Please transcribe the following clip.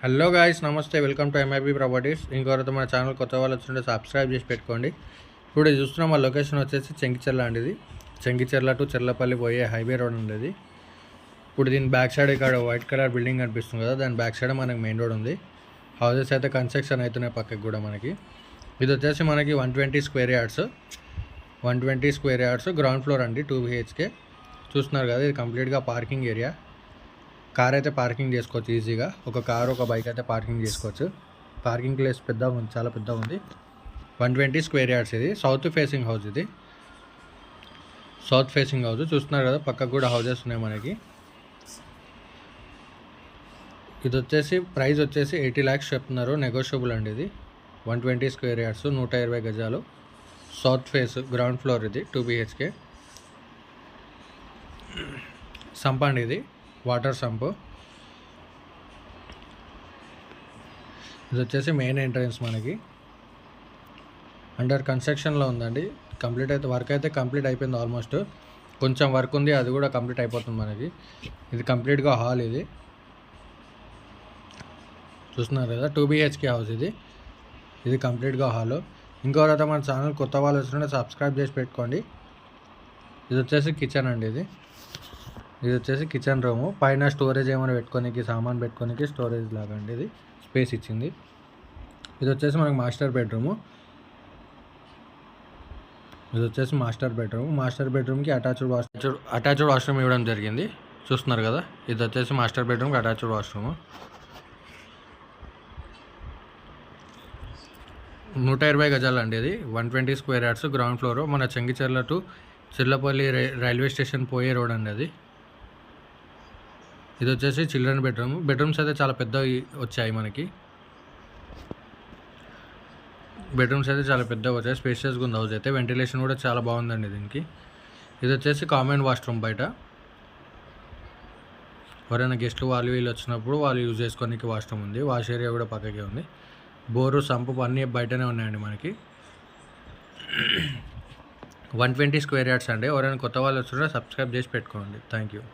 Hello guys, నమస్తే. Welcome to MIB properties. ఇంకొకరితో మన ఛానల్ కొత్త వాళ్ళు వచ్చింటే సబ్స్క్రైబ్ చేసి పెట్టుకోండి. ఇప్పుడు చూస్తున్నాం మా లొకేషన్ వచ్చేసి చెంగిచెర్ల అండి. ఇది చెంగిచెర్ల టు చెర్లపల్లి పోయే హైవే రోడ్ ఉండేది. ఇప్పుడు దీని బ్యాక్ సైడ్ ఇక్కడ వైట్ కలర్ బిల్డింగ్ కనిపిస్తుంది కదా, దాని బ్యాక్ సైడ్ మనకి మెయిన్ రోడ్ ఉంది. హౌసెస్ అయితే కన్స్ట్రక్షన్ అవుతున్నాయి పక్కకి కూడా మనకి. ఇది వచ్చేసి మనకి 120 స్క్వేర్ యార్డ్స్ గ్రౌండ్ ఫ్లోర్ అండి, 2 BHK. చూస్తున్నారు కదా, ఇది కంప్లీట్గా పార్కింగ్ ఏరియా. కార్ అయితే పార్కింగ్ చేసుకోవచ్చు ఈజీగా. ఒక కార్ ఒక బైక్ అయితే పార్కింగ్ చేసుకోవచ్చు. పార్కింగ్ ప్లేస్ పెద్దగా ఉంది, చాలా పెద్దగా ఉంది. 120 స్క్వేర్ యార్డ్స్. ఇది సౌత్ ఫేసింగ్ హౌస్. చూస్తున్నారు కదా, పక్కకు కూడా హౌజెస్ ఉన్నాయి మనకి. ఇది వచ్చేసి ప్రైస్ వచ్చేసి 80 lakhs చెప్తున్నారు, నెగోషియబుల్ అండి. ఇది 120 స్క్వేర్ యార్డ్స్, 120 గజాలు, సౌత్ ఫేస్, గ్రౌండ్ ఫ్లోర్. ఇది 2 BHK. సంప్ అండి, ఇది వాటర్ సంప్. ఇది వచ్చేసి మెయిన్ ఎంట్రన్స్ మనకి. అండర్ కన్స్ట్రక్షన్లో ఉందండి. వర్క్ అయితే కంప్లీట్ అయిపోయింది ఆల్మోస్ట్. కొంచెం వర్క్ ఉంది, అది కూడా కంప్లీట్ అయిపోతుంది మనకి. ఇది కంప్లీట్గా హాల్. ఇది చూస్తున్నారు కదా, 2 BHK హౌస్. ఇది కంప్లీట్గా హాల్. ఇంకోరైతే మన ఛానల్ కొత్త వాళ్ళు వచ్చినట్టు సబ్స్క్రైబ్ చేసి పెట్టుకోండి. ఇది వచ్చేసి కిచెన్ అండి. ఇది వచ్చేసి కిచెన్ రూము. పైన స్టోరేజ్ ఏమైనా పెట్టుకోనికి, సామాన్ పెట్టుకోనికి స్టోరేజ్ లాగా అండి. ఇది స్పేస్ ఇచ్చింది. ఇది వచ్చేసి మనకి మాస్టర్ బెడ్రూమ్. మాస్టర్ బెడ్రూమ్కి అటాచ్డ్ వాష్రూమ్ ఇవ్వడం జరిగింది. చూస్తున్నారు కదా, ఇది వచ్చేసి మాస్టర్ బెడ్రూమ్కి అటాచ్డ్ వాష్రూమ్. 120 గజాలు అండి. ఇది 120 స్క్వేర్ యార్డ్స్, గ్రౌండ్ ఫ్లోర్. మన Chengicherla to Cherlapalli railway station పోయే రోడ్ అండి అది. ఇది వచ్చేసి చిల్డ్రన్ బెడ్రూమ్స్ అయితే చాలా పెద్దవి వచ్చాయి మనకి. స్పేషియస్గా ఉంది హౌస్ అయితే. వెంటిలేషన్ కూడా చాలా బాగుందండి దీనికి. ఇది వచ్చేసి కామన్ వాష్రూమ్. బయట ఎవరైనా గెస్ట్లు వీళ్ళు వచ్చినప్పుడు వాళ్ళు యూజ్ చేసుకోనికి వాష్రూమ్ ఉంది. వాష్ ఏరియా కూడా పక్కకే ఉంది. బోరు, సంపు అన్నీ బయటనే ఉన్నాయండి మనకి. 120 స్క్వేర్ యార్డ్స్ అండి. ఎవరైనా కొత్త వాళ్ళు వచ్చినా సబ్స్క్రైబ్ చేసి పెట్టుకోండి. Thank you.